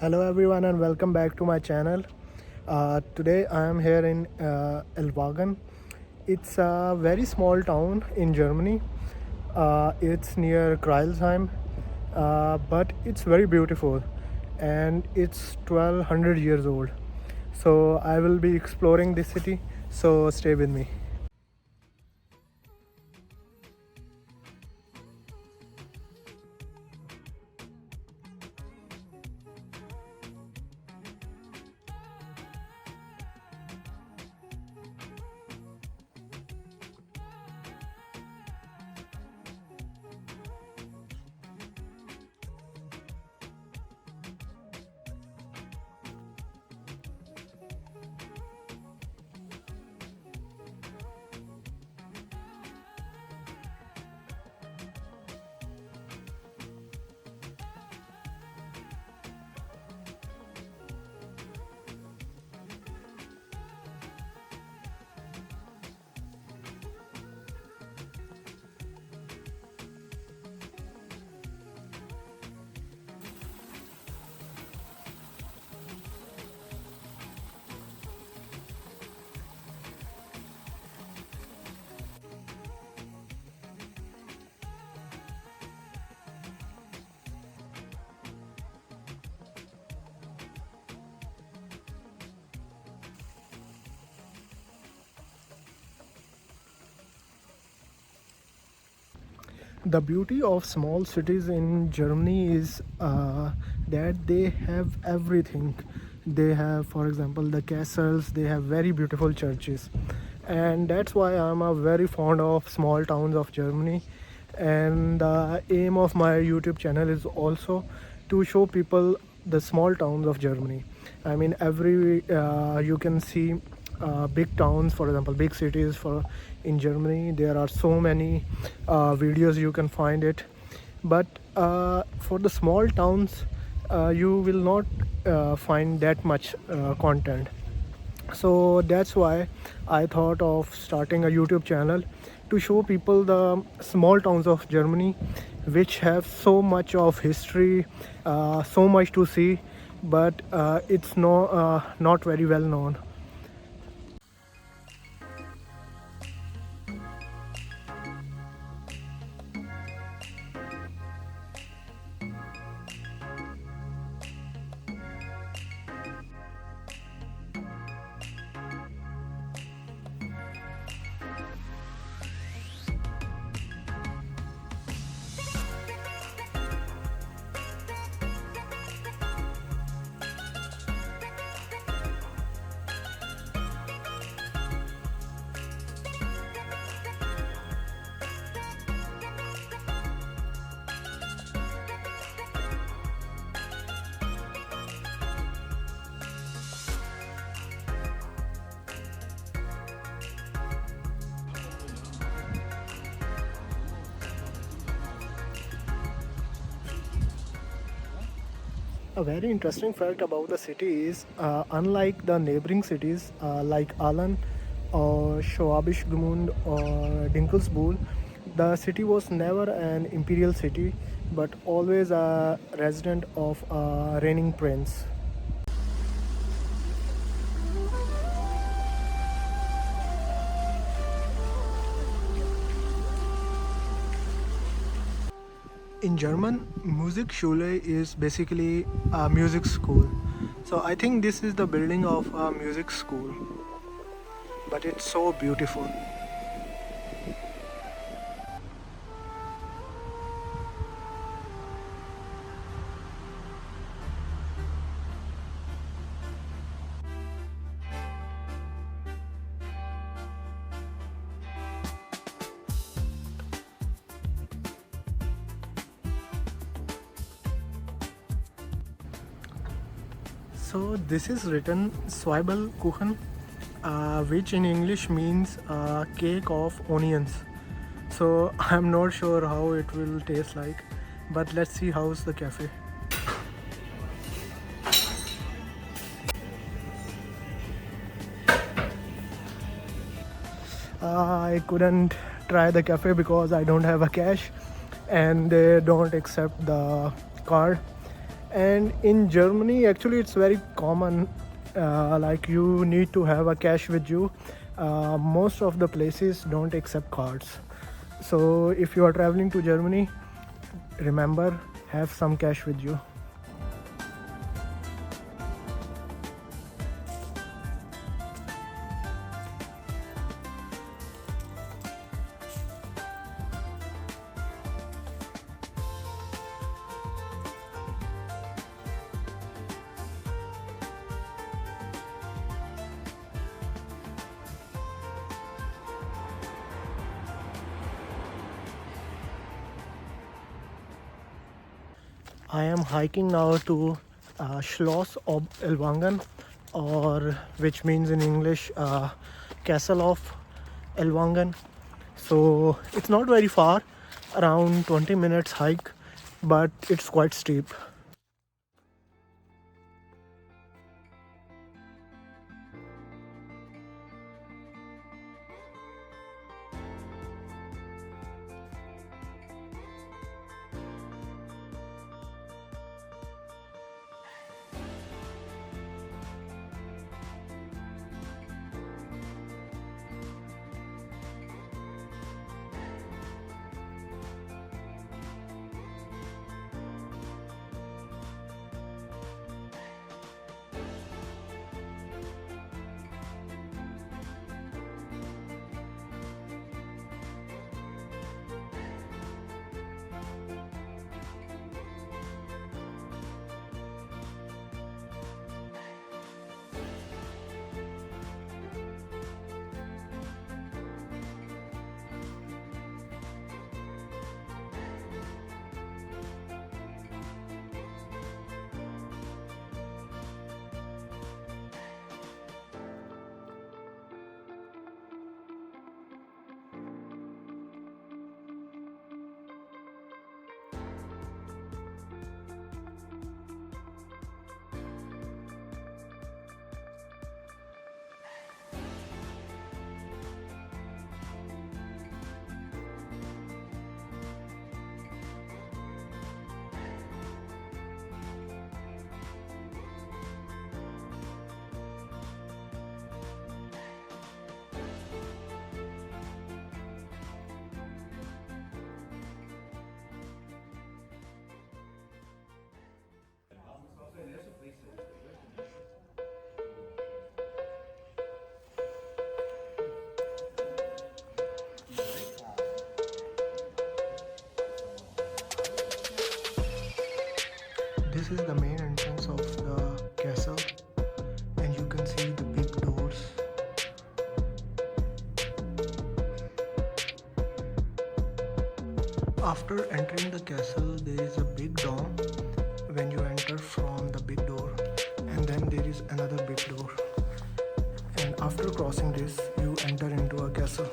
Hello everyone and welcome back to my channel. Today I am here in Ellwangen. It's a very small town in Germany. It's near Kreilsheim, but it's very beautiful and it's 1200 years old. So I will be exploring this city, so stay with me. The beauty of small cities in Germany is that they have everything. They have, for example, the castles, they have very beautiful churches. And that's why I'm a very fond of small towns of Germany. And the aim of my YouTube channel is also to show people the small towns of Germany. I mean, you can see big towns, for example, big cities for in Germany. There are so many videos you can find it, but for the small towns, you will not find that much content. So that's why I thought of starting a YouTube channel to show people the small towns of Germany, which have so much of history, so much to see, but it's not very well known. A very interesting fact about the city is, unlike the neighboring cities like Aalen or Schwabisch Gmund or Dinkelsbühl, the city was never an imperial city but always a resident of a reigning prince. In German, Musikschule is basically a music school. So I think this is the building of a music school, but it's so beautiful. So this is written Zwiebelkuchen, which in English means cake of onions. So I'm not sure how it will taste like, but let's see how's the cafe. I couldn't try the cafe because I don't have a cash and they don't accept the card. And in Germany, actually, it's very common. Like you need to have a cash with you. Most of the places don't accept cards. So if you are traveling to Germany, remember, have some cash with you. I am hiking now to Schloss of Ellwangen, or which means in English Castle of Ellwangen. So it's not very far, around 20 minutes hike, but it's quite steep. This is the main entrance of the castle, and you can see the big doors. After entering the castle, there is a big dome when you enter from the big door, and then there is another big door. And after crossing this, you enter into a castle.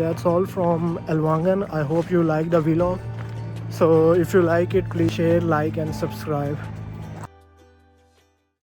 that's all from Ellwangen. I hope you like the vlog. So if you like it, please share, like and subscribe.